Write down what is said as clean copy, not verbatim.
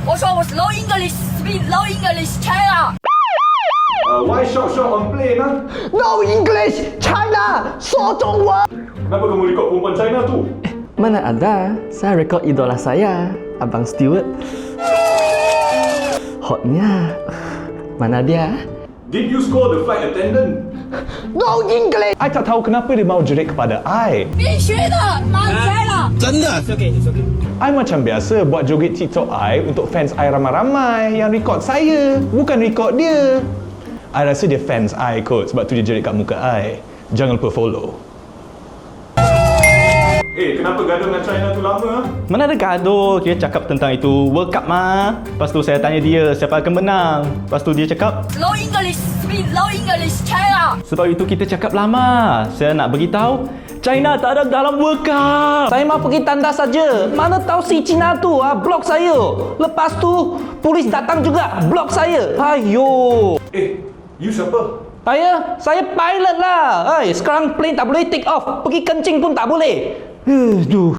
我说我是 low English speak low English China。Why short on plane ah? No English China 说中文。 Kenapa kamu record perempuan China tu? Mana ada, saya rekod idola saya, Abang Stewart. Hotnya. Mana dia? Did you score the flight attendant? No English. I tak tahu kenapa dia mau jerit kepada I. 必须的，满载了。 I macam biasa buat joget TikTok I untuk fans I ramai-ramai yang record saya, bukan record dia. I rasa dia fans I kot, sebab tu dia jerit kat muka I. Jangan lupa follow. Kenapa gaduh dengan China tu lama ah? Mana ada gaduh, dia cakap tentang itu World Cup mah. Lepas tu saya tanya dia siapa akan menang. Lepas tu dia cakap, low English speak low English China。 sebab itu kita cakap lama. Saya nak beritahu, China tak ada dalam World Cup. Saya mau pergi tandas saja. Mana tahu si Cina tu blok saya. Lepas tu polis datang juga blok saya. Ayo. You siapa? Saya pilot lah. Sekarang plane tak boleh take off. Pergi kencing pun tak boleh. Aduh.